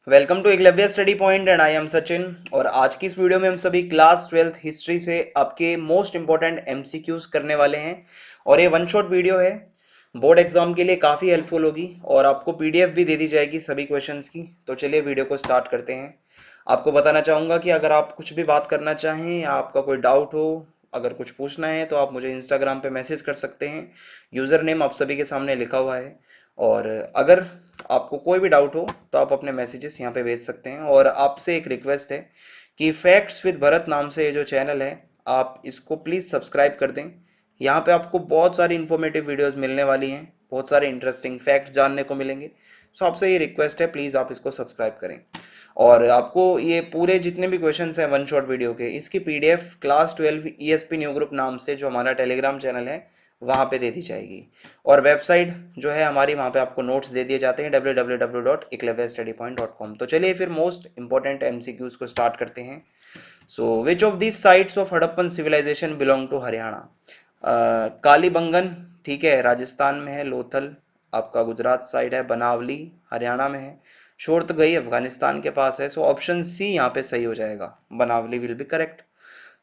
Welcome to Eklavya study point and I am Sachin. और आज की इस वीडियो में हम सभी क्लास 12th हिस्ट्री से आपके मोस्ट इंपॉर्टेंट एमसीक्यूज करने वाले हैं। और ये वन शॉट वीडियो है, बोर्ड एग्जाम के लिए काफ़ी हेल्पफुल होगी और आपको पीडीएफ भी दे दी जाएगी सभी क्वेश्चंस की। तो चलिए वीडियो को स्टार्ट करते हैं। आपको बताना चाहूँगा कि अगर आप कुछ भी बात करना चाहें या आपका कोई डाउट हो, अगर कुछ पूछना है तो आप मुझे इंस्टाग्राम पे मैसेज कर सकते हैं। यूज़र नेम आप सभी के सामने लिखा हुआ है। और अगर आपको कोई भी डाउट हो तो आप अपने मैसेजेस यहाँ पे भेज सकते हैं। और आपसे एक रिक्वेस्ट है कि फैक्ट्स विद भरत नाम से ये जो चैनल है, आप इसको प्लीज़ सब्सक्राइब कर दें। यहाँ पे आपको बहुत सारी इंफॉर्मेटिव वीडियोस मिलने वाली हैं, बहुत सारे इंटरेस्टिंग फैक्ट्स जानने को मिलेंगे। सो आपसे ये रिक्वेस्ट है, प्लीज़ आप इसको सब्सक्राइब करें। और आपको ये पूरे जितने भी क्वेश्चंस हैं वन शॉट वीडियो के, इसकी PDF class 12 ESP new group नाम से जो हमारा टेलीग्राम चैनल है वहाँ पे दे दी जाएगी। और वेबसाइट जो है हमारी, वहाँ पे आपको नोट्स दे दिए जाते हैं www.eklavyastudypoint.com। तो चलिए फिर मोस्ट इंपॉर्टेंट एमसीक्यूज को स्टार्ट करते हैं। So which of these sites of Harappan civilization belong to Haryana? Kalibangan, ठीक है, राजस्थान में है। लोथल आपका गुजरात साइड है। बनावली हरियाणा में है। शोरतगई अफगानिस्तान के पास है। सो ऑप्शन सी यहाँ पे सही हो जाएगा, बनावली विल बी करेक्ट।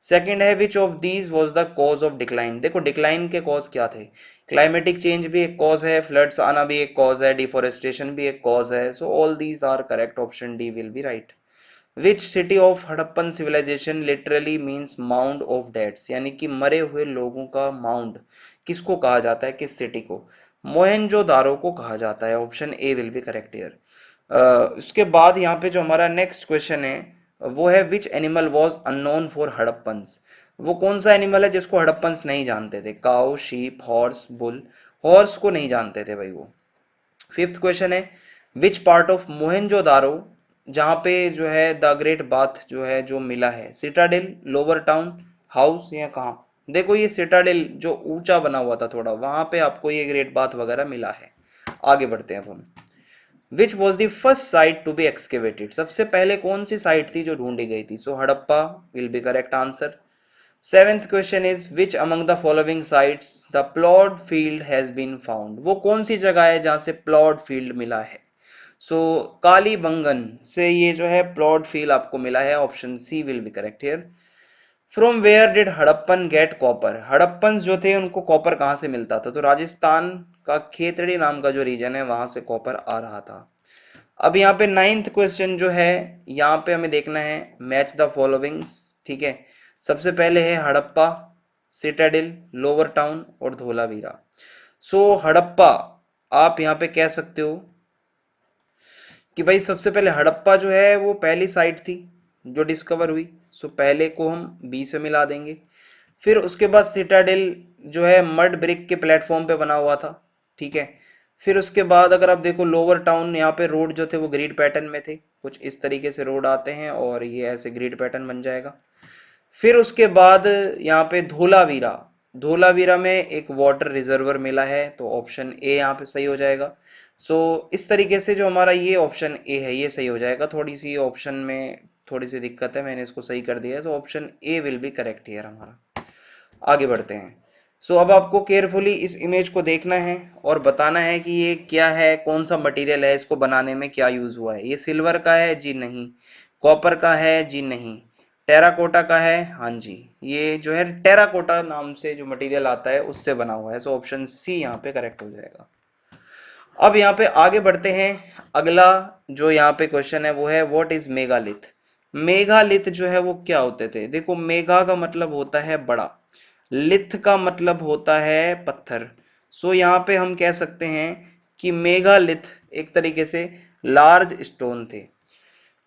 सेकंड है विच of these was the cause of decline? देखो डिक्लाइन के कॉज क्या थे? क्लाइमेटिक चेंज भी एक कॉज है, फ्लड्स आना भी एक कॉज है, डिफोरेस्टेशन भी एक कॉज है। So all these are correct, option D will be right. Which city of Harappan civilization literally means mound of deads? यानी कि मरे हुए लोगों का माउंड किसको कहा जाता है, किस सिटी को? मोहनजोदारो को कहा जाता है। Option A will be correct here. उसके बाद यहाँ पे जो हमारा नेक्स्ट क्वेश्चन है वो है which animal was unknown for Harappans? वो कौन सा एनिमल है जिसको हड़प्पन्स नहीं जानते थे? Cow, sheep, horse, bull. Horse को नहीं जानते थे भाई वो। फिफ्थ क्वेश्चन है विच पार्ट ऑफ मोहनजोदारो, जहां पे जो है द ग्रेट बाथ जो है जो मिला है? सिटाडेल, लोअर टाउन, हाउस, या कहाँ? देखो ये सिटाडेल जो ऊंचा बना हुआ था थोड़ा, वहां पे आपको ये ग्रेट बाथ वगैरह मिला है। आगे बढ़ते हैं अब हम। Which was the first site to be excavated? सबसे पहले कौन सी साइट थी जो ढूंढी गई थी? So Harappa will be correct answer. Seventh question is which among the following sites the ploughed field has been found? वो कौन सी जगह है जहां से प्लॉड फील्ड मिला है? सो कालीबंगन से ये जो है प्लॉड फील्ड आपको मिला है। Option C will be correct here. From where did Harappan get copper? Harappan जो थे उनको कॉपर कहाँ से मिलता था? तो राजस्थान का खेतड़ी नाम का जो रीजन है वहां से कॉपर आ रहा था। अब यहाँ पे नाइन्थ क्वेश्चन जो है, यहाँ पे हमें देखना है मैच द फॉलोइंग्स, ठीक है। सबसे पहले है हड़प्पा, सिटाडिल, लोअर टाउन और धोलावीरा। सो हड़प्पा आप यहाँ पे कह सकते हो कि भाई सबसे पहले हड़प्पा जो है वो पहली साइट थी जो डिस्कवर हुई। सो पहले को हम बी से मिला देंगे। फिर उसके बाद सिटाडिल जो है मड ब्रिक के प्लेटफॉर्म पे बना हुआ था, ठीक है। फिर उसके बाद अगर आप देखो लोअर टाउन, यहाँ पे रोड जो थे वो ग्रिड पैटर्न में थे, कुछ इस तरीके से रोड आते हैं और ये ऐसे ग्रिड पैटर्न बन जाएगा। फिर उसके बाद यहाँ पे धोलावीरा, धोलावीरा में एक वाटर रिजर्वर मिला है, तो ऑप्शन ए यहाँ पे सही हो जाएगा। इस तरीके से जो हमारा ये ऑप्शन ए है ये सही हो जाएगा। थोड़ी सी ऑप्शन में थोड़ी सी दिक्कत है, मैंने इसको सही कर दिया है। Option A will be correct here हमारा। आगे बढ़ते हैं। अब आपको केयरफुली इस इमेज को देखना है और बताना है कि ये क्या है, कौन सा मटेरियल है, इसको बनाने में क्या यूज हुआ है। ये सिल्वर का है जी नहीं, कॉपर का है जी नहीं, टेराकोटा का है हाँ जी। ये जो है टेराकोटा नाम से जो मटेरियल आता है उससे बना हुआ है। ऑप्शन सी यहाँ पे करेक्ट हो जाएगा। अब यहाँ पे आगे बढ़ते हैं। अगला जो यहाँ पे क्वेश्चन है वो है व्हाट इज मेगालिथ? मेगालिथ जो है वो क्या होते थे? देखो मेगा का मतलब होता है बड़ा, लिथ का मतलब होता है पत्थर। यहाँ पे हम कह सकते हैं कि मेगालिथ एक तरीके से लार्ज स्टोन थे।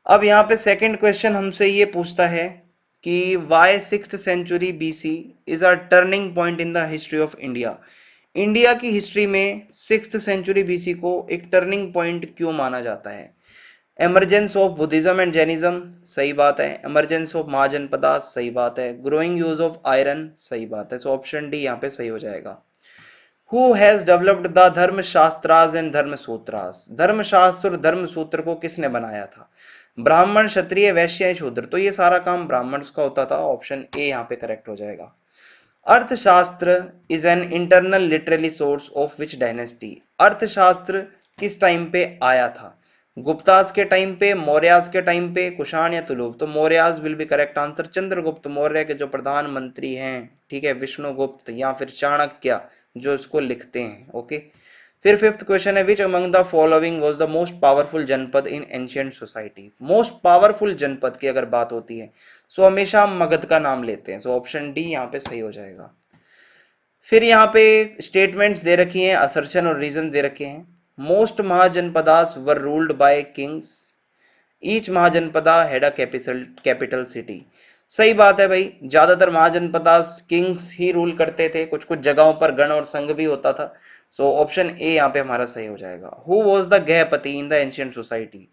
अब यहाँ पे सेकंड क्वेश्चन हमसे ये पूछता है कि why 6th century BC is a turning point in the history of India? India की हिस्ट्री में 6th सेंचुरी बीसी को एक टर्निंग पॉइंट क्यों माना जाता है? Emergence of Buddhism and Jainism, सही बात है। एमरजेंस ऑफ महाजनपदा, सही बात है। ग्रोइंग यूज ऑफ आयरन, सही बात है। ऑप्शन डी यहाँ पे सही हो जाएगा। Who has developed the Dharmashastras and Dharmasutras? Dharmashastra और धर्मसूत्र को किसने बनाया था? ब्राह्मण, क्षत्रिय, वैश्य, शूद्र? तो ये सारा काम ब्राह्मण का होता था। ऑप्शन ए यहाँ पे करेक्ट हो जाएगा। अर्थशास्त्र is an internal literary source of which dynasty? अर्थशास्त्र किस टाइम पे आया था? गुप्तास के टाइम पे, मौर्यास के टाइम पे, कुषाण या तुलुप? तो Mauryas will be correct answer. Chandragupta Maurya के जो प्रधानमंत्री हैं, ठीक है, विष्णुगुप्त या फिर चाणक्य जो इसको लिखते हैं। ओके, फिर फिफ्थ क्वेश्चन है, which among the following was the most powerful janapada in ancient society? Most powerful जनपद की अगर बात होती है सो हमेशा हम मगध का नाम लेते हैं, सो ऑप्शन डी यहाँ पे सही हो जाएगा। फिर यहाँ पे स्टेटमेंट्स दे रखी हैं, असर्शन और रीजन दे रखे हैं। Most mahajanapadas were ruled by Kings, each Mahajanapada had a capital city. सही बात है भाई, ज्यादातर महाजनपदास किंग्स ही रूल करते थे, कुछ कुछ जगहों पर गण और संघ भी होता था। सो ऑप्शन ए यहाँ पे हमारा सही हो जाएगा। Who was the grihapati in the ancient society?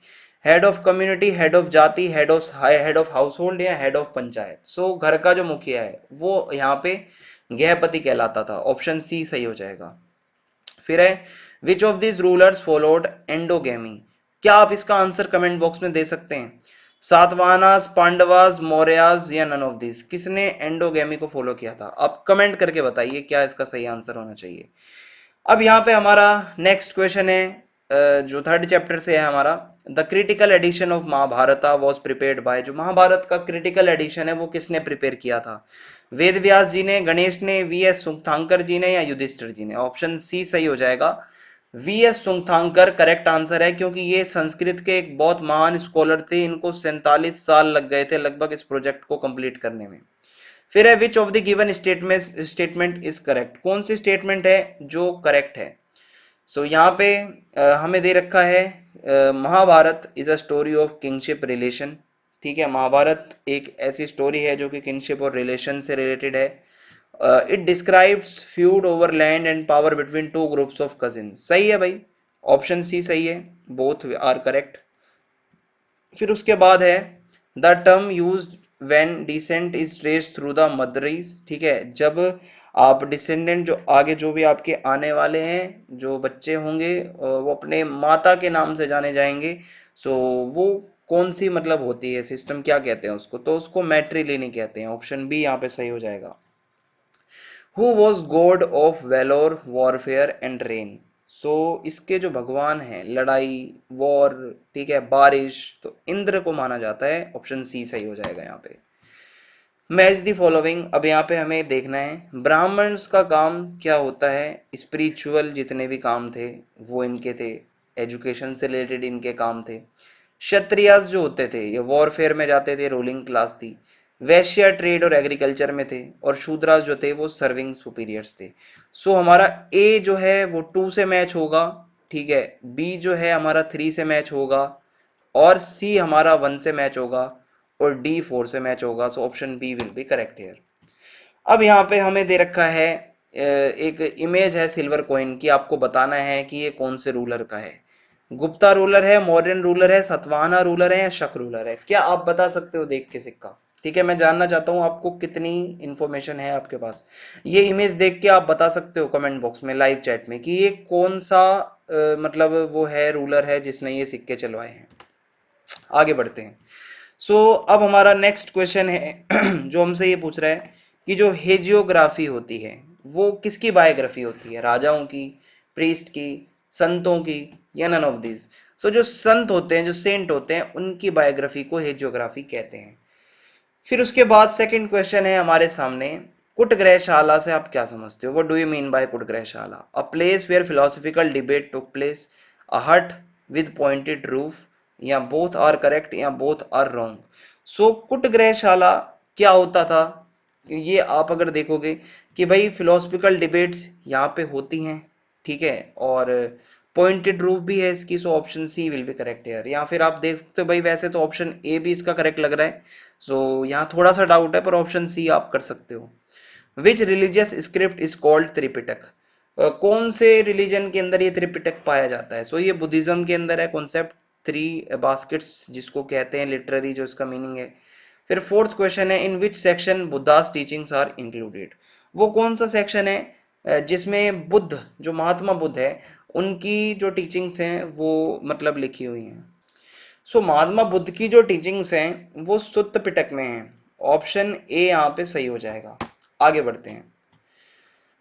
Head of community, head of jati, head of household या हेड ऑफ पंचायत? सो घर का जो मुखिया है वो यहाँ पे गृहपति कहलाता था। ऑप्शन सी सही हो जाएगा। फिर है, which of this rulers followed endogamy? क्या आप इसका आंसर कमेंट बॉक्स में दे सकते हैं? सातवाहनास, पांडवास, मौर्यास या नन ऑफ दिस? किसने एंडोगेमी को फॉलो किया था? आप कमेंट करके बताइए क्या इसका सही आंसर होना चाहिए। अब यहाँ पे हमारा नेक्स्ट क्वेश्चन है, जो थर्ड चैप्टर से है हमारा, the critical edition of Mahabharata was prepared by? जो महाभारत का क्रिटिकल एडिशन है वो किसने प्रिपेयर किया था? वेद व्यास जी ने, गणेश ने, वी एस सुंगथांकर जी ने या युधिष्ठिर जी ने? ऑप्शन सी सही हो जाएगा। वी एस सुंगथांकर करेक्ट आंसर है, क्योंकि ये संस्कृत के एक बहुत महान स्कॉलर थे, इनको 47 साल लग गए थे लगभग इस प्रोजेक्ट को कंप्लीट करने में। फिर है, विच of the given statement is correct? कौन सी स्टेटमेंट है जो करेक्ट है? सो यहाँ पे हमें दे रखा है, Mahabharata is a story of kingship relation. ठीक है, महाभारत एक ऐसी स्टोरी है जो कि किंगशिप और रिलेशन से रिलेटेड है। It describes feud over land and power between two groups of cousin. सही है भाई, ऑप्शन सी सही है, बोथ आर करेक्ट। फिर उसके बाद है, the term used when descent is traced through the mothers. ठीक है, जब आप डिसेंडेंट, जो आगे जो भी आपके आने वाले हैं जो बच्चे होंगे वो अपने माता के नाम से जाने जाएंगे, सो वो कौन सी मतलब होती है सिस्टम, क्या कहते हैं उसको? तो उसको मैट्रिलिनी कहते हैं। ऑप्शन बी यहाँ पे सही हो जाएगा। Who was god of valour, warfare and rain? So इसके जो भगवान हैं, लड़ाई, वॉर, ठीक है, बारिश, तो इंद्र को माना जाता है। ऑप्शन सी सही हो जाएगा यहाँ पे। मैच दी फॉलोइंग, अब यहाँ पे हमें देखना है ब्राह्मण्स का काम क्या होता है। स्पिरिचुअल जितने भी काम थे वो इनके थे, एजुकेशन से रिलेटेड इनके काम थे। क्षत्रियास जो होते थे ये वॉरफेयर में जाते थे, रूलिंग क्लास थी। वैश्य ट्रेड और एग्रीकल्चर में थे, और शूद्रास जो थे वो सर्विंग सुपीरियर्स थे। सो हमारा ए जो है वो 2 से मैच होगा, ठीक है, बी जो है हमारा 3 से मैच होगा, और सी हमारा 1 से मैच होगा, और डी 4 से मैच होगा। So option B will be correct here. अब यहाँ पे हमें दे रखा है एक इमेज है सिल्वर कॉइन की, आपको बताना है कि ये कौन से रूलर का है। गुप्ता रूलर है, मौर्यन रूलर है, सतवाहना रूलर है या शक रूलर है? क्या आप बता सकते हो देख के सिक्का? ठीक है, मैं जानना चाहता हूँ आपको कितनी इंफॉर्मेशन है आपके पास। ये इमेज देख के आप बता सकते हो कमेंट बॉक्स में, लाइव चैट में, कि ये कौन सा मतलब वो है रूलर है जिसने ये सिक्के चलवाए हैं। आगे बढ़ते हैं। अब हमारा नेक्स्ट क्वेश्चन है जो हमसे ये पूछ रहा है कि जो हेजियोग्राफी होती है वो किसकी बायोग्राफी होती है? राजाओं की, प्रीस्ट की, संतों की या नन ऑफ दिस? जो संत होते हैं, जो सेंट होते हैं, उनकी बायोग्राफी को हेजियोग्राफी कहते हैं। फिर उसके बाद सेकंड क्वेश्चन है हमारे सामने, कुटग्रहशाला से आप क्या समझते हो? What do you mean by kutagarashala? A place where philosophical debate took place, a hut with pointed roof, या बोथ आर करेक्ट या बोथ आर रॉन्ग? कुटग्रहशाला क्या होता था? ये आप अगर देखोगे कि भाई फिलोसफिकल डिबेट्स यहाँ पे होती हैं, ठीक है, और पॉइंटेड रूफ भी है इसकी। Option C will be correct यार। या फिर आप देख सकते हो भाई, वैसे तो ऑप्शन ए भी इसका करेक्ट लग रहा है, यहाँ थोड़ा सा डाउट है, पर ऑप्शन सी आप कर सकते हो। Which religious script is called Tripitaka? कौन से रिलीजन के अंदर ये त्रिपिटक पाया जाता है? ये बुद्धिज्म के अंदर है कॉन्सेप्ट, 3 बास्केट्स जिसको कहते हैं लिटररी, जो इसका मीनिंग है। फिर फोर्थ क्वेश्चन है, in which section Buddha's teachings are included? वो कौन सा सेक्शन है जिसमें बुद्ध, जो महात्मा बुद्ध है, उनकी जो टीचिंग्स हैं वो मतलब लिखी हुई हैं? महात्मा बुद्ध की जो टीचिंग्स हैं वो सुत्त पिटक में हैं। ऑप्शन ए यहाँ पे सही हो जाएगा। आगे बढ़ते हैं।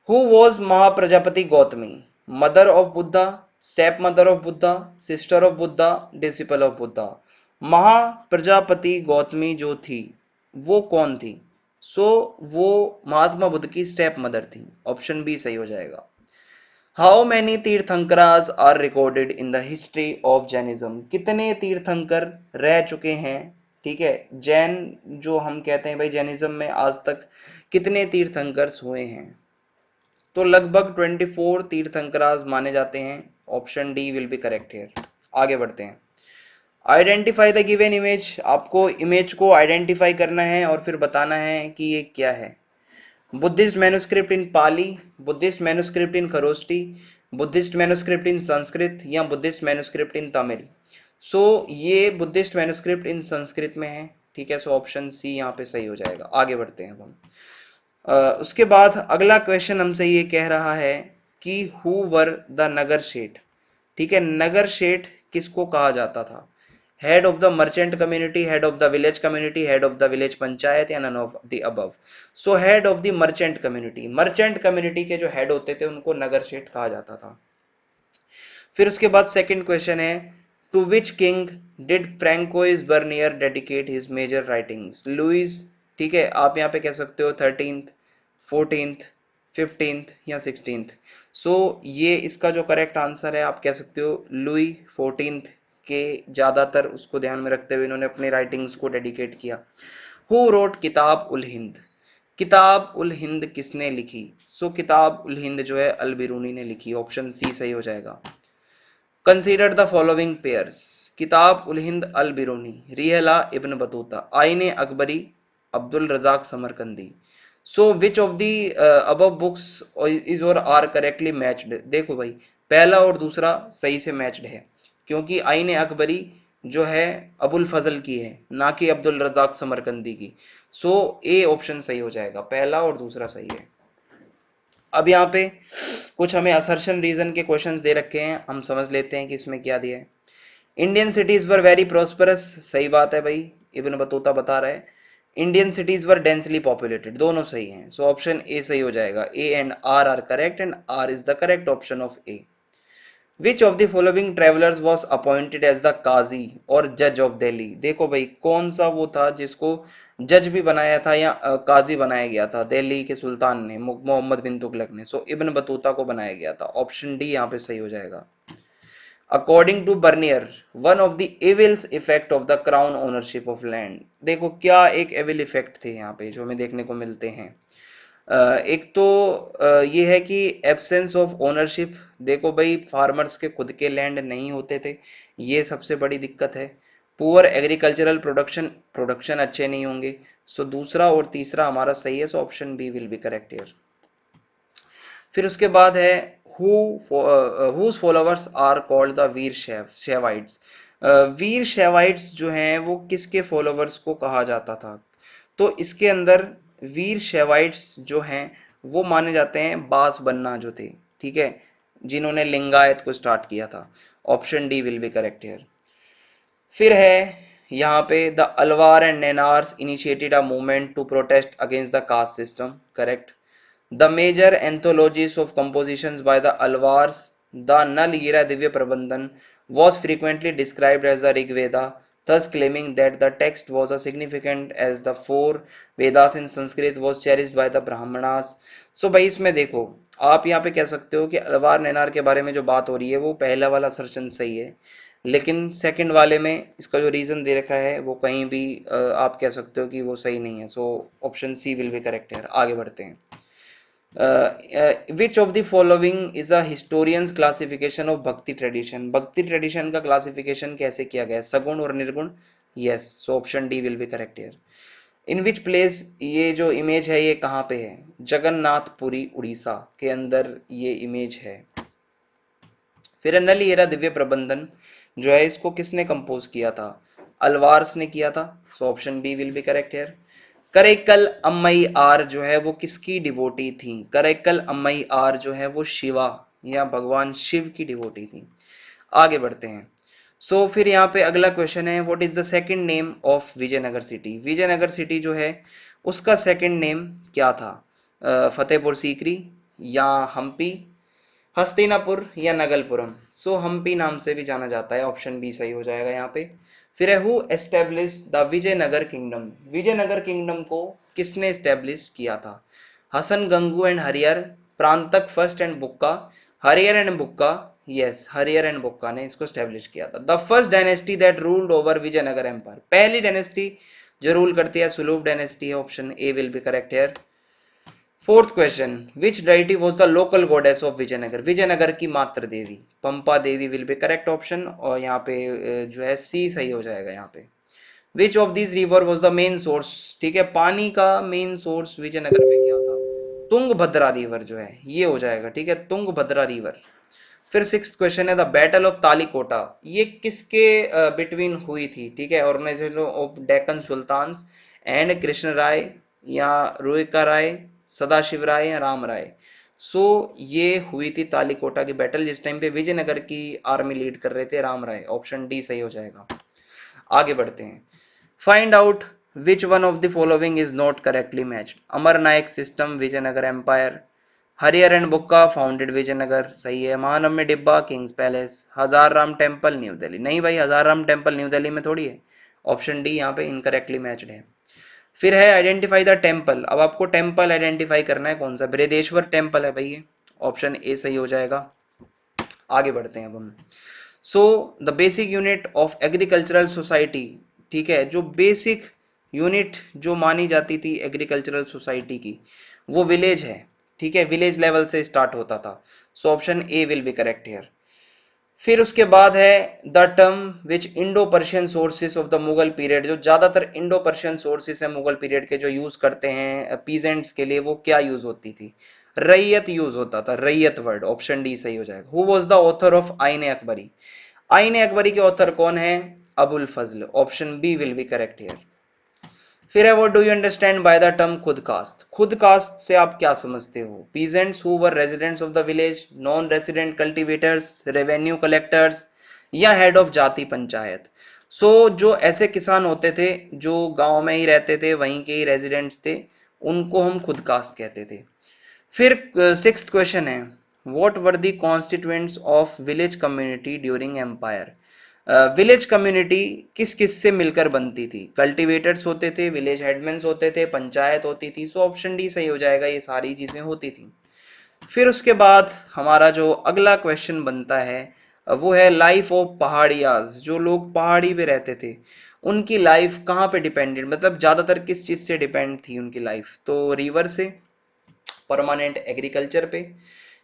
Who was Mahaprajapati Gautami? Mother of Buddha, step mother of Buddha, sister of Buddha, disciple of Buddha. महा प्रजापति गौतमी जो थी वो कौन थी? वो महात्मा बुद्ध की स्टेप मदर थी। ऑप्शन बी सही हो जाएगा। How many tirthankaras are recorded in the history of Jainism? कितने तीर्थंकर रह चुके हैं, ठीक है, जैन जो हम कहते हैं भाई जैनिज्म में आज तक कितने तीर्थंकर्स हुए हैं? तो लगभग 24 तीर्थंकरास माने जाते हैं। Option D will be correct here. आगे बढ़ते हैं। आइडेंटिफाई द गिवन इमेज, आपको इमेज को आइडेंटिफाई करना है और फिर बताना है कि ये क्या है। बुद्धिस्ट मैन्युस्क्रिप्ट इन पाली, बुद्धिस्ट मैन्युस्क्रिप्ट इन खरोष्टी, बुद्धिस्ट मैन्युस्क्रिप्ट इन संस्कृत या बुद्धिस्ट मैन्युस्क्रिप्ट इन तमिल? ये बुद्धिस्ट मैन्युस्क्रिप्ट इन संस्कृत में है, ठीक है। ऑप्शन सी यहाँ पे सही हो जाएगा। आगे बढ़ते हैं हम। उसके बाद अगला क्वेश्चन हमसे ये कह रहा है कि हु वर द नगर शेठ, ठीक है। नगर शेठ किसको कहा जाता था? Head of the merchant community, head of the village community, head of the village panchayat या none of the above? Head of the merchant community, merchant community के जो हेड होते थे उनको नगर शेठ कहा जाता था। फिर उसके बाद सेकंड क्वेश्चन है, to which king did Francois Bernier dedicate his major writings? Louis, ठीक है, आप यहाँ पे कह सकते हो 13th, 14th, 15th या 16th। ये इसका जो करेक्ट आंसर है, आप कह सकते हो लुई 14th के ज्यादातर उसको ध्यान में रखते हुए इन्होंने अपनी राइटिंग्स को डेडिकेट किया। हु रोट किताब उल हिंद? किताब उल हिंद किसने लिखी? किताब उल हिंद जो है अल बिरूनी ने लिखी। ऑप्शन सी सही हो जाएगा। Consider the following pairs, Kitab ul Hind al Biruni, Rihla Ibn Battuta, Aine Akbari, Abdul Razzaq Samarqandi. Which of the above books is or are correctly matched? देखो भाई, पहला और दूसरा सही से मैच्ड है, क्योंकि आईने अकबरी जो है अबुल फजल की है, ना कि अब्दुल रजाक समरकंदी की। ए ऑप्शन सही हो जाएगा, पहला और दूसरा सही है। अब यहाँ पे कुछ हमें असर्शन रीजन के क्वेश्चंस दे रखे हैं, हम समझ लेते हैं कि इसमें क्या दिया है। Indian cities were very prosperous, सही बात है भाई, इब्न बतूता बता रहा है। Indian cities were densely populated, दोनों सही हैं। ऑप्शन ए सही हो जाएगा। A and R correct and R is the correct option of A. Which of the following travellers was appointed as the qazi और जज ऑफ दिल्ली? देखो भाई, कौन सा वो था जिसको जज भी बनाया था या काजी बनाया गया था दिल्ली के सुल्तान ने, मोहम्मद बिन तुगलक ने? इब्न बतूता को बनाया गया था। ऑप्शन डी यहाँ पे सही हो जाएगा। According to Bernier, one of the evils effect of the crown ownership of land? देखो क्या एक एविल इफेक्ट थे यहाँ पे जो हमें देखने को मिलते हैं। एक तो ये है कि एब्सेंस ऑफ ओनरशिप। देखो भाई, फार्मर्स के खुद के लैंड नहीं होते थे, ये सबसे बड़ी दिक्कत है। पुअर एग्रीकल्चरल प्रोडक्शन, प्रोडक्शन अच्छे नहीं होंगे। दूसरा और तीसरा हमारा सही है। Option B will be correct here. फिर उसके बाद है whose followers are called the Vira Shaivites? Vira Shaivites जो हैं वो किसके फॉलोवर्स को कहा जाता था? तो इसके अंदर वीर शैवाइट्स जो हैं वो माने जाते हैं बास बन्ना जो थे, ठीक है, जिन्होंने लिंगायत को स्टार्ट किया था। Option D will be correct here. फिर है यहाँ पे the Alvar and Nayanars initiated a movement to protest against the caste system, correct. The major anthologies of compositions by the Alvars, the Nal-Gira Divya Prabandhan, was frequently described as the Rig Veda, thus claiming that the text was as significant as the four Vedas in Sanskrit was cherished by the Brahmanas. भाई इसमें देखो, आप यहाँ पे कह सकते हो कि अलवार नैनार के बारे में जो बात हो रही है वो पहला वाला सर्चन सही है, लेकिन सेकंड वाले में इसका जो रीजन दे रखा है वो कहीं भी आप कह सकते हो कि वो सही नहीं है। Option C will be correct है। आगे बढ़ते हैं। Which of the following is a historians classification of bhakti tradition? Bhakti tradition का क्लासिफिकेशन कैसे किया गया है, सगुण और nirguna? Yes, option D will be correct here. In which place, ये जो इमेज है ये कहाँ पे है? जगन्नाथपुरी उड़ीसा के अंदर ये इमेज है। फिर नलियरा दिव्य प्रबंधन जो है इसको किसने कंपोज किया था? अलवार्स ने किया था। Option B will be correct here. Karaikkal Ammai आर जो है वो किसकी डिवोटी थी? करैक्कल अम्मई आर जो है वो शिवा या भगवान शिव की डिवोटी थी। आगे बढ़ते हैं। फिर यहाँ पे अगला क्वेश्चन है, what is the second name of Vijayanagara city? Vijayanagara city जो है उसका सेकंड नेम क्या था? फतेहपुर सीकरी या हम्पी, हस्तिनापुर या नगलपुरम, सो हम्पी नाम से भी जाना जाता है, ऑप्शन बी सही हो जाएगा यहाँ पे। फिर है who establish the Vijayanagara kingdom, Vijayanagara kingdom को किसने एस्टेब्लिश किया था? हसन गंगू एंड हरियर, प्रांतक first and Bukka, Harihara and Bukka, yes Harihara and Bukka ने इसको एस्टेब्लिश किया था। The first dynasty that ruled over Vijayanagara empire, पहली डायनेस्टी जो रूल करती है सुलूभ डायनेस्टी है, option A will be correct here. Fourth question, which deity was the local goddess of Vijayanagara, Vijayanagara की मात्र देवी Pampa Devi will be correct option, और यहाँ पे जो है सी सही हो जाएगा यहाँ पे। Which of this river was the main source, ठीक है पानी का मेन सोर्स विजयनगर में क्या था? तुंगभद्रा रिवर जो है ये हो जाएगा, ठीक है तुंगभद्रा रिवर। फिर सिक्स क्वेश्चन है द बैटल ऑफ तालीकोटा, ये किसके बिटवीन हुई थी? ठीक है organisation of Deccan sultans and Krishna Raya या रोहिका राय, सदाशिव राय या राम राय। सो ये हुई थी तालीकोटा की बैटल, जिस टाइम पे विजयनगर की आर्मी लीड कर रहे थे राम राय, ऑप्शन डी सही हो जाएगा। आगे बढ़ते हैं। Find out which one of the following is not correctly matched, Amara Nayaka system Vijayanagara empire, Harihara and Bukka founded Vijayanagara सही है, महानवमी डिब्बा किंग्स पैलेस, हजार राम टेम्पल न्यू दिल्ली, नहीं भाई हजार राम टेम्पल न्यू दिल्ली में थोड़ी है, ऑप्शन डी यहाँ पे इनकरेक्टली मैच्ड है। फिर है आइडेंटिफाई द टेम्पल, अब आपको टेम्पल आइडेंटिफाई करना है कौन सा, बृहदेश्वर टेम्पल है भाई, ऑप्शन ए सही हो जाएगा। आगे बढ़ते हैं अब हम। So the basic unit of agricultural society, ठीक है जो बेसिक यूनिट जो मानी जाती थी एग्रीकल्चरल सोसाइटी की वो विलेज है, ठीक है विलेज लेवल से स्टार्ट होता था, so option A will be correct here. फिर उसके बाद है the term which Indo Persian sources of the Mughal period, जो ज्यादातर इंडो पर्शियन सोर्सेस है मुगल पीरियड के जो यूज करते हैं पीजेंट्स के लिए, वो क्या यूज होती थी? रैयत यूज होता था, रैयत वर्ड, ऑप्शन डी सही हो जाएगा। Who was the author of Ain Akbari, Ain Akbari के ऑथर कौन है? Abul Fazl, option B will be correct here. फिर है what do you understand by the term khud kasht, खुद कास्ट से आप क्या समझते हो? Peasants who were residents of the village, non resident cultivators, revenue collectors या हेड ऑफ जाति पंचायत। सो जो ऐसे किसान होते थे जो गांव में ही रहते थे, वहीं के ही रेजिडेंट्स थे, उनको हम खुद कास्ट कहते थे। फिर सिक्स्थ क्वेश्चन है what were the constituents of village community during empire, village community किस किस से मिलकर बनती थी? कल्टीवेटर्स होते थे, विलेज हेडमैन्स होते थे, पंचायत होती थी, सो ऑप्शन डी सही हो जाएगा, ये सारी चीजें होती थी। फिर उसके बाद हमारा जो अगला क्वेश्चन बनता है वो है लाइफ ऑफ पहाड़ियाज, जो लोग पहाड़ी पे रहते थे उनकी लाइफ कहाँ पे डिपेंडेंट, मतलब ज्यादातर किस चीज से डिपेंड थी उनकी लाइफ? तो रिवर से, परमानेंट एग्रीकल्चर पे,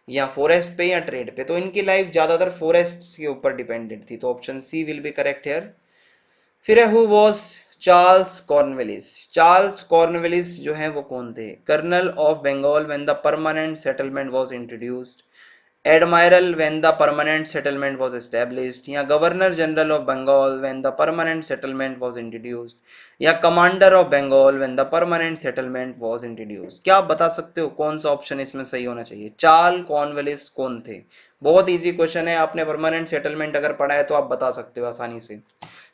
या फॉरेस्ट पे, या ट्रेड पे। तो इनकी लाइफ ज्यादातर फॉरेस्ट के ऊपर डिपेंडेंट थी, तो option C will be correct here. फिर है who was Charles Cornwallis, Charles Cornwallis जो है वो कौन थे? Colonel of Bengal when the permanent settlement was introduced, admiral when the permanent settlement was established, या governor general of Bengal when the permanent settlement was introduced, या commander of Bengal when the permanent settlement was introduced. क्या आप बता सकते हो कौन सा option इसमें सही होना चाहिए? चार्ल्स कॉर्नवेलिस कौन थे? बहुत इजी क्वेश्चन है, आपने परमानेंट सेटलमेंट अगर पढ़ा है तो आप बता सकते हो आसानी से।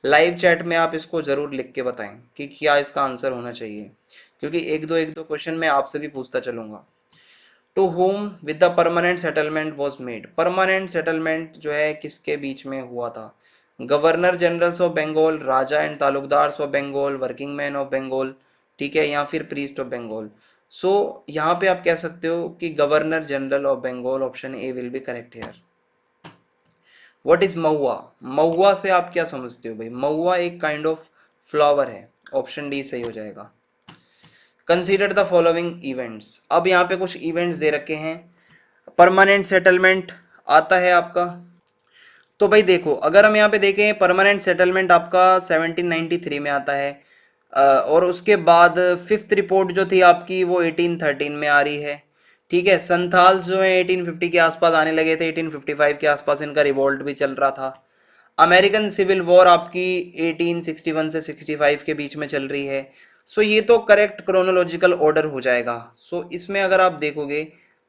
लाइव चैट में आप इसको जरूर लिख के बताएं कि क्या इसका आंसर होना चाहिए, क्योंकि एक दो क्वेश्चन मैं आपसे भी पूछता चलूंगा। To whom with the permanent settlement was made, permanent settlement जो है किसके बीच में हुआ था? Governor generals of Bengal, raja and taluqdars of Bengal, working man of Bengal, ठीक है या फिर प्रीस्ट ऑफ बंगाल। सो यहाँ पे आप कह सकते हो कि governor general of Bengal, option A will be correct here. What is mahua, महुआ से आप क्या समझते हो भाई? महुआ एक काइंड ऑफ फ्लावर है, ऑप्शन डी सही हो जाएगा। कंसीडर द फॉलोइंग इवेंट्स, अब यहाँ पे कुछ इवेंट्स दे रखे हैं। परमानेंट सेटलमेंट आता है आपका, तो भाई देखो अगर हम यहाँ पे देखें परमानेंट सेटलमेंट आपका 1793 में आता है, और उसके बाद फिफ्थ रिपोर्ट जो थी आपकी वो 1813 में आ रही है, ठीक है। संथाल्स जो है 1850 के आसपास आने लगे थे, 1855 के आसपास इनका रिवोल्ट भी चल रहा था। अमेरिकन सिविल वॉर आपकी 1861 से 65 के बीच में चल रही है। सो ये तो करेक्ट क्रोनोलॉजिकल ऑर्डर हो जाएगा। सो इसमें अगर आप देखोगे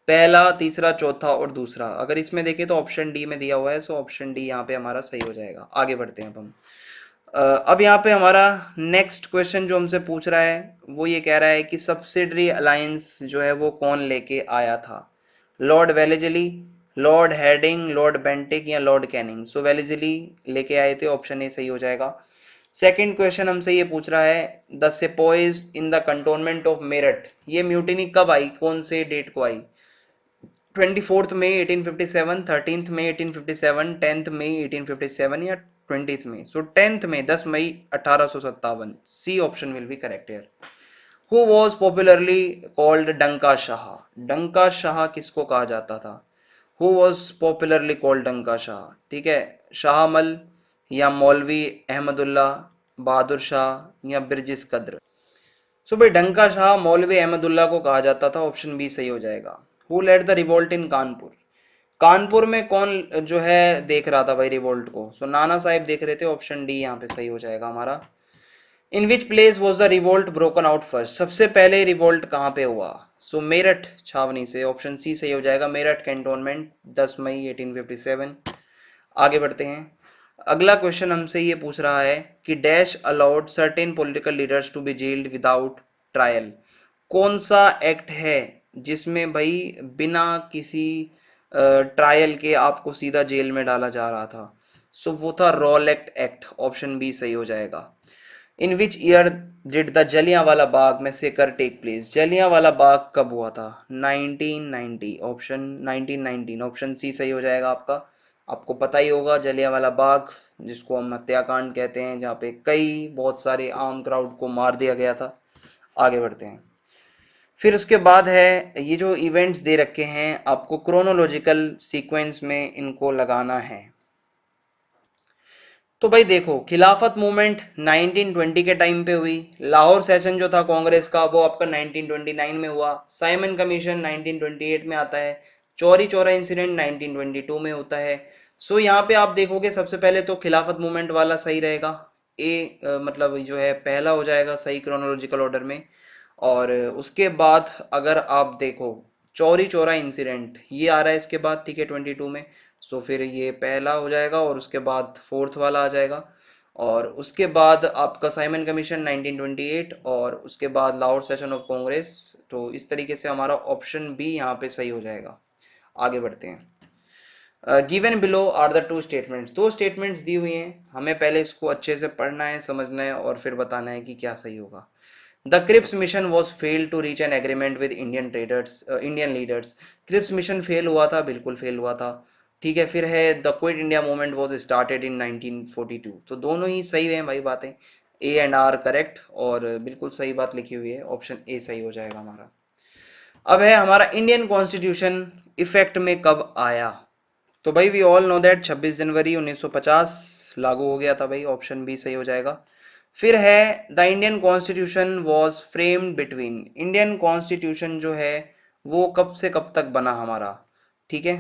पहला, तीसरा, चौथा और दूसरा, अगर इसमें देखें तो ऑप्शन डी में दिया हुआ है, सो ऑप्शन डी यहाँ पे हमारा सही हो जाएगा। आगे बढ़ते हैं अब हम। अब यहाँ पे हमारा नेक्स्ट क्वेश्चन जो हमसे पूछ रहा है वो ये कह रहा है कि सब्सिडरी अलायंस जो है वो कौन लेके आया था? Lord Wellesley, Lord heading, Lord Bentinck या लॉर्ड कैनिंग। सो वेलेस्ली लेके आए थे, ऑप्शन ए सही हो जाएगा। सेकंड क्वेश्चन हमसे ये पूछ रहा है the sepoys in the cantonment of Meerut, ये म्यूटिनी कब आई, कौन से डेट को आई? 24 मई 1857, 13 मई 1857, 10 मई 1857 या 20 May? So 10 May, 10 May 1857। C option will be correct here. Who was popularly called Danka Shah, डंका शाह किसको कहा जाता था? Who was popularly called Danka Shah, ठीक है, शाहमल या मौलवी अहमदुल्ला, बहादुर शाह या बिरजिस कद्र? सो भाई डंका शाह मौलवी अहमदुल्ला को कहा जाता था, ऑप्शन बी सही हो जाएगा। Who led the revolt in Kanpur, Kanpur में कौन जो है देख रहा था भाई रिवोल्ट को? सो नाना साहिब देख रहे थे, ऑप्शन डी यहाँ पे सही हो जाएगा हमारा। In which place was the revolt broken out first, सबसे पहले रिवोल्ट कहाँ पे हुआ? सो मेरठ छावनी से, ऑप्शन सी सही हो जाएगा, मेरठ कैंटोनमेंट, 10 मई 1857। आगे बढ़ते हैं। अगला क्वेश्चन हमसे ये पूछ रहा है कि dash allowed certain political leaders to be jailed without trial, कौन सा एक्ट है जिसमें भाई बिना किसी ट्रायल के आपको सीधा जेल में डाला जा रहा था? सो वो था रॉलेट एक्ट, ऑप्शन बी सही हो जाएगा। In which year did the Jallianwala Bagh massacre take place, Jallianwala Bagh कब हुआ था? 1990, ऑप्शन 1919, ऑप्शन सी सही हो जाएगा आपका। आपको पता ही होगा जलियांवाला बाग जिसको हम हत्याकांड कहते हैं, जहाँ पे कई बहुत सारे आम क्राउड को मार दिया गया था। आगे बढ़ते हैं। फिर उसके बाद है ये जो इवेंट्स दे रखे हैं आपको क्रोनोलॉजिकल सीक्वेंस में इनको लगाना है। तो भाई देखो खिलाफत मूवमेंट 1920 के टाइम पे हुई, लाहौर सेशन जो था कांग्रेस का वो आपका 1929 में हुआ, साइमन कमीशन 1928 में आता है, चौरी चौरा इंसिडेंट 1922 में होता है। सो यहाँ पे आप देखोगे सबसे पहले तो खिलाफत मूवमेंट वाला सही रहेगा, मतलब जो है पहला हो जाएगा सही क्रोनोलॉजिकल ऑर्डर में। और उसके बाद अगर आप देखो चौरी चौरा इंसिडेंट ये आ रहा है इसके बाद, ठीक है 22 में। सो फिर ये पहला हो जाएगा और उसके बाद फोर्थ वाला आ जाएगा। और उसके बाद आपका साइमन कमीशन 1928 और उसके बाद लाहौर सेशन ऑफ कांग्रेस। तो इस तरीके से हमारा ऑप्शन बी यहाँ पे सही हो जाएगा। आगे बढ़ते हैं। Given below are the two statements, दो स्टेटमेंट्स दी हुई हैं, हमें पहले इसको अच्छे से पढ़ना है, समझना है और फिर बताना है कि क्या सही होगा। The Cripps mission was fail to reach an agreement with Indian leaders, Cripps mission fail हुआ था, बिल्कुल फेल हुआ था। ठीक है, फिर है the quit India movement was started in 1942, तो दोनों ही सही हैं भाई बातें, ए एंड आर करेक्ट और बिल्कुल सही बात लिखी हुई है, ऑप्शन ए सही हो जाएगा हमारा। अब है हमारा इंडियन कॉन्स्टिट्यूशन इफेक्ट में कब आया? तो भाई वी ऑल नो दैट 26 जनवरी 1950 लागू हो गया था भाई, ऑप्शन बी सही हो जाएगा। फिर है the Indian constitution was framed between, Indian constitution जो है वो कब से कब तक बना हमारा? ठीक है,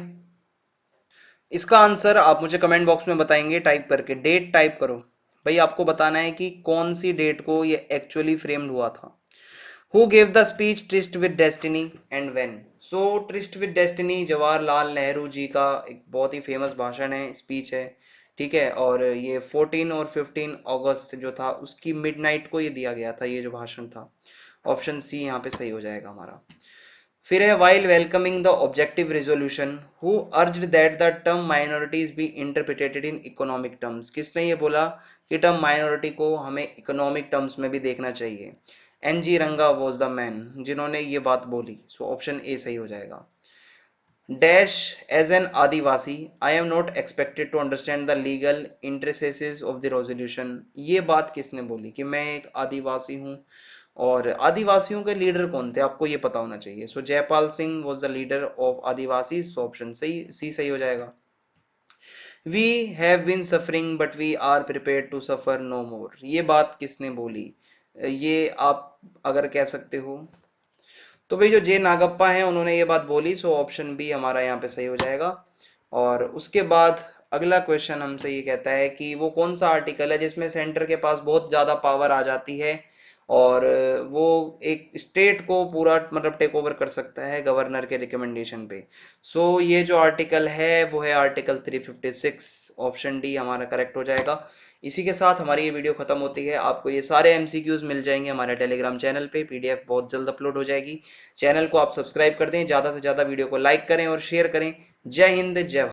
इसका आंसर आप मुझे कमेंट बॉक्स में बताएंगे टाइप करके, डेट टाइप करो भाई, आपको बताना है कि कौन सी डेट को ये एक्चुअली फ्रेम्ड हुआ था। Who gave the speech tryst with destiny and when? So tryst with destiny Jawaharlal Nehru ji का एक बहुत ही फेमस भाषण है, स्पीच है, ठीक है, और ये 14 और 15 अगस्त जो था उसकी मिडनाइट को ये दिया गया था, ये जो भाषण था। ऑप्शन सी यहाँ पे सही हो जाएगा हमारा। फिर है while welcoming the objective resolution who urged that the term minorities be interpreted in economic terms, किसने ये बोला कि टर्म माइनॉरिटी को हमें इकोनॉमिक टर्म्स में भी देखना चाहिए? एन जी रंगा वॉज द मैन जिन्होंने ये बात बोली। सो ऑप्शन ए सही हो जाएगा। Dash as an adivasi I am not expected to understand the legal intricacies of the resolution, ये बात किसने बोली कि मैं एक आदिवासी हूँ? और आदिवासियों के लीडर कौन थे आपको ये पता होना चाहिए। So Jaipal Singh was the leader of adivasi, so option सही सी सही हो जाएगा। We have been suffering but we are prepared to suffer no more, ये बात किसने बोली? ये आप अगर कह सकते हो तो भाई जो जे नागप्पा हैं उन्होंने ये बात बोली, सो ऑप्शन बी हमारा यहाँ पे सही हो जाएगा। और उसके बाद अगला क्वेश्चन हमसे ये कहता है कि वो कौन सा आर्टिकल है जिसमें सेंटर के पास बहुत ज्यादा पावर आ जाती है और वो एक स्टेट को पूरा मतलब टेक ओवर कर सकता है गवर्नर के रिकमेंडेशन पे। सो ये जो आर्टिकल है वो है आर्टिकल 356, ऑप्शन डी हमारा करेक्ट हो जाएगा। इसी के साथ हमारी ये वीडियो खत्म होती है, आपको ये सारे एमसीक्यूज मिल जाएंगे हमारे टेलीग्राम चैनल पे, पीडीएफ बहुत जल्द अपलोड हो जाएगी। चैनल को आप सब्सक्राइब कर दें, ज़्यादा से ज़्यादा वीडियो को लाइक करें और शेयर करें जय हिंद, जय